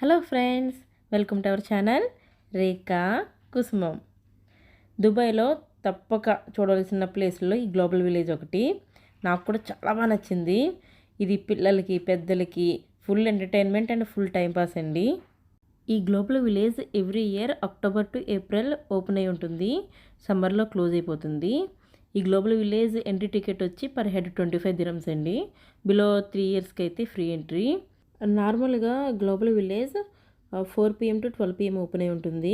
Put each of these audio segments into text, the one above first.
Hello friends, welcome to our channel Rekha Kusumam. దుబాయ్లో తప్పక చూడవలసిన ప్లేస్లో ఈ గ్లోబల్ విలేజ్ ఒకటి. నాకు కూడా చాలా బాగా నచ్చింది. ఇది పిల్లలకి పెద్దలకి full entertainment and full time pass అండి. ఈ global village every year October to April open అయి ఉంటుంది, సమ్మర్లో క్లోజ్ అయిపోతుంది. ఈ గ్లోబల్ విలేజ్ ఎంట్రీ టికెట్ వచ్చి పర్ హెడ్ 25 dirhams అండి. బిలో 3 yearsకి అయితే ఫ్రీ ఎంట్రీ. నార్మల్గా global village 4 PM to 12 PM open అయి ఉంటుంది.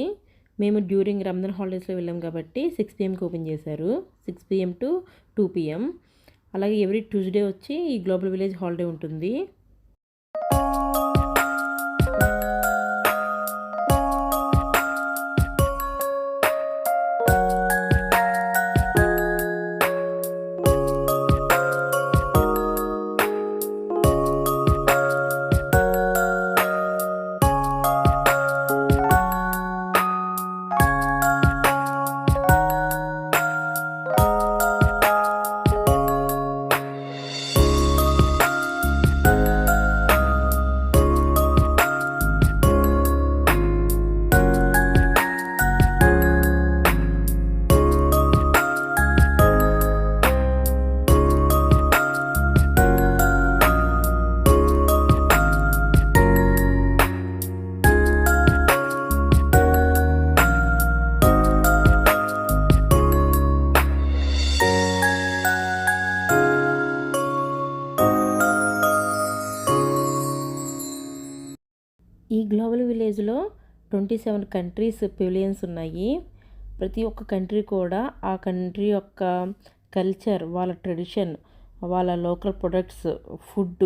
మేము డ్యూరింగ్ రంజాన్ హాలిడేస్లో వెళ్ళాం కాబట్టి 6 PMకి ఓపెన్ చేశారు. 6 PM టు 2 PM. అలాగే ఎవ్రీ ట్యూస్డే వచ్చి ఈ గ్లోబల్ విలేజ్ హాలిడే ఉంటుంది. ఈ గ్లోబల్ విలేజ్లో 27 కంట్రీస్ పెవిలియన్స్ ఉన్నాయి. ప్రతి ఒక్క కంట్రీ కూడా ఆ కంట్రీ యొక్క కల్చర్, వాళ్ళ ట్రెడిషన్, వాళ్ళ లోకల్ ప్రొడక్ట్స్, ఫుడ్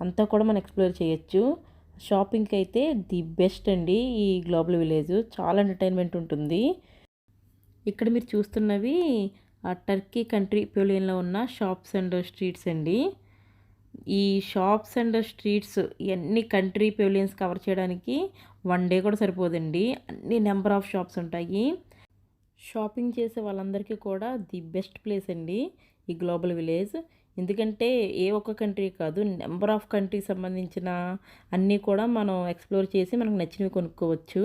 అంతా కూడా మనం ఎక్స్ప్లోర్ చేయొచ్చు. షాపింగ్కి అయితే ది బెస్ట్ అండి. ఈ గ్లోబల్ విలేజ్ చాలా ఎంటర్టైన్మెంట్ ఉంటుంది. ఇక్కడ మీరు చూస్తున్నవి టర్కీ కంట్రీ పెవిలియన్లో ఉన్న షాప్స్ అండ్ స్ట్రీట్స్ అండి. ఈ షాప్స్ అండ్ స్ట్రీట్స్ ఇవన్నీ కంట్రీ పెవిలియన్స్ కవర్ చేయడానికి 1 day కూడా సరిపోదండి. అన్ని నెంబర్ ఆఫ్ షాప్స్ ఉంటాయి. షాపింగ్ చేసే వాళ్ళందరికీ కూడా ది బెస్ట్ ప్లేస్ అండి ఈ గ్లోబల్ విలేజ్. ఎందుకంటే ఏ ఒక్క కంట్రీ కాదు, నెంబర్ ఆఫ్ కంట్రీస్ సంబంధించిన అన్నీ కూడా మనం ఎక్స్ప్లోర్ చేసి మనకు నచ్చినవి కొనుక్కోవచ్చు.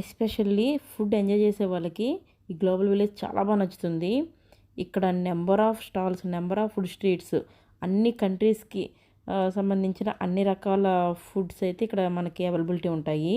ఎస్పెషల్లీ ఫుడ్ ఎంజాయ్ చేసే వాళ్ళకి ఈ గ్లోబల్ విలేజ్ చాలా బాగా నచ్చుతుంది. ఇక్కడ number of stalls, number of food streets, అన్ని కంట్రీస్కి సంబంధించిన అన్ని రకాల ఫుడ్స్ అయితే ఇక్కడ మనకి అవైలబిలిటీ ఉంటాయి.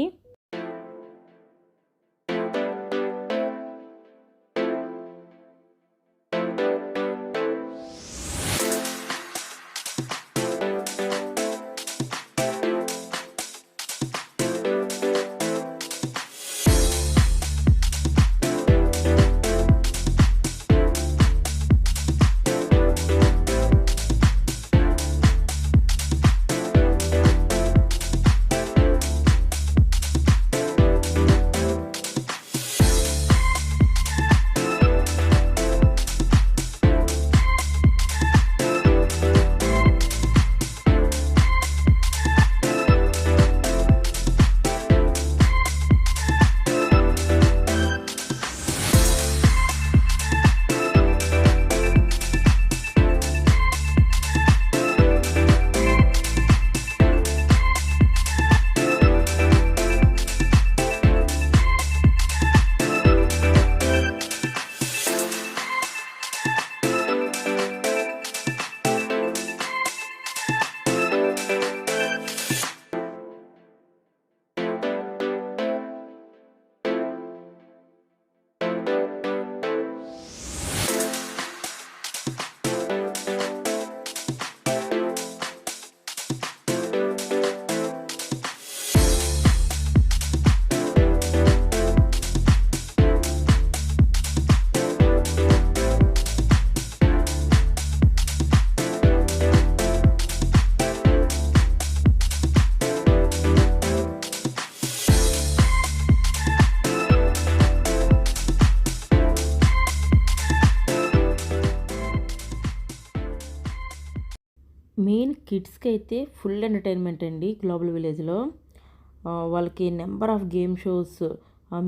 మెయిన్ కిడ్స్కి అయితే ఫుల్ ఎంటర్టైన్మెంట్ అండి గ్లోబల్ విలేజ్లో. వాళ్ళకి number of game shows,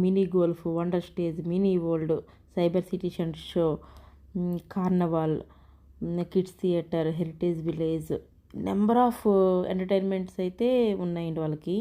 mini golf, wonder stage, mini world, cyber city show, carnival, kids theatre, heritage village, number of entertainments అయితే ఉన్నాయండి వాళ్ళకి.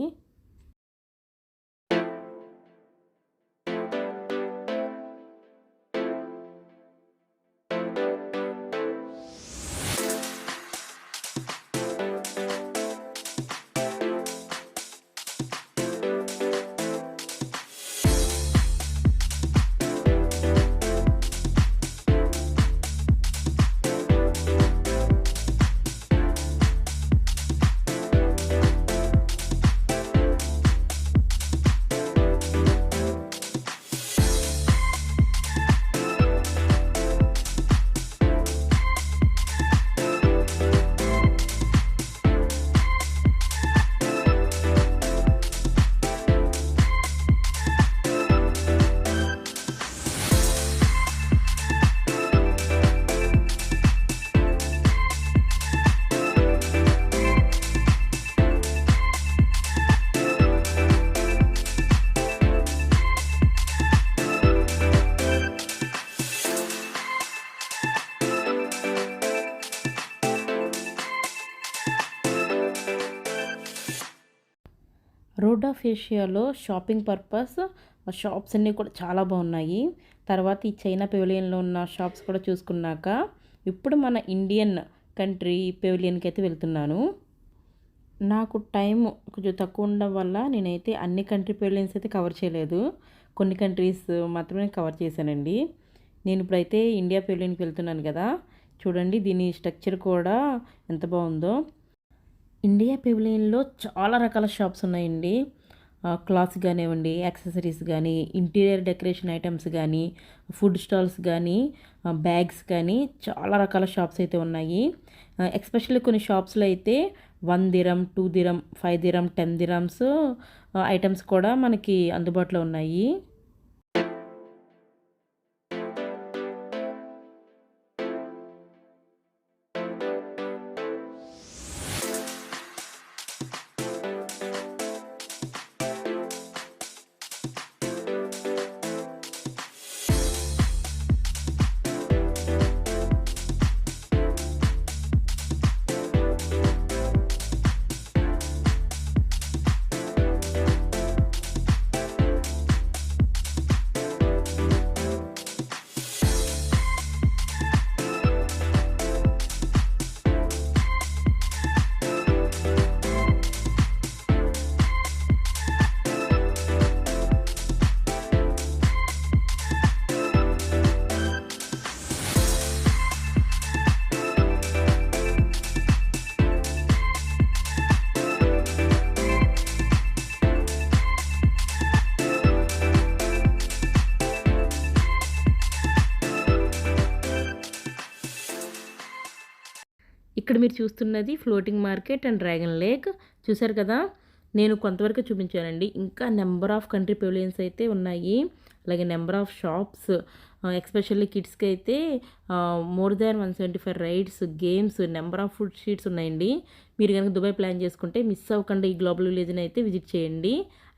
రోడ్ ఆఫ్ ఏషియాలో షాపింగ్ పర్పస్ షాప్స్ అన్నీ కూడా చాలా బాగున్నాయి. తర్వాత ఈ చైనా పెవిలియన్లో ఉన్న షాప్స్ కూడా చూసుకున్నాక ఇప్పుడు మన ఇండియన్ కంట్రీ పెవిలియన్కి అయితే వెళ్తున్నాను. నాకు టైం కొంచెం తక్కువ ఉండడం వల్ల నేనైతే అన్ని కంట్రీ పెవిలియన్స్ అయితే కవర్ చేయలేదు. కొన్ని కంట్రీస్ మాత్రమే కవర్ చేశానండి. నేను ఇప్పుడైతే ఇండియా పెవిలియన్కి వెళ్తున్నాను కదా, చూడండి దీని స్ట్రక్చర్ కూడా ఎంత బాగుందో. ఇండియా పెవిలియన్లో చాలా రకాల షాప్స్ ఉన్నాయండి. క్లాత్స్ కానివ్వండి, యాక్సెసరీస్ కానీ, ఇంటీరియర్ డెకరేషన్ ఐటమ్స్ కానీ, ఫుడ్ స్టాల్స్ కానీ, బ్యాగ్స్ కానీ చాలా రకాల షాప్స్ అయితే ఉన్నాయి. ఎస్పెషల్లీ కొన్ని షాప్స్లో అయితే 1 dirham, 2 dirham, 5 dirham, 10 dirhams items కూడా మనకి అందుబాటులో ఉన్నాయి. ఇక్కడ మీరు చూస్తున్నది floating market and dragon lake. చూసారు కదా, నేను కొంతవరకు చూపించానండి. ఇంకా నెంబర్ ఆఫ్ కంట్రీ పెవిలియన్స్ అయితే ఉన్నాయి. అలాగే నెంబర్ ఆఫ్ షాప్స్, ఎస్పెషల్లీ కిడ్స్కి అయితే more than 175 rides, games, number of food streets ఉన్నాయండి. మీరు కనుక దుబాయ్ ప్లాన్ చేసుకుంటే మిస్ అవ్వకుండా ఈ గ్లోబల్ విలేజ్ని అయితే విజిట్ చేయండి.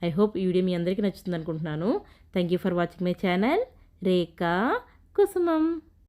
ఐ హోప్ ఈ వీడియో మీ అందరికీ నచ్చుతుంది అనుకుంటున్నాను. Thank you for watching my channel Rekha కుసుమం.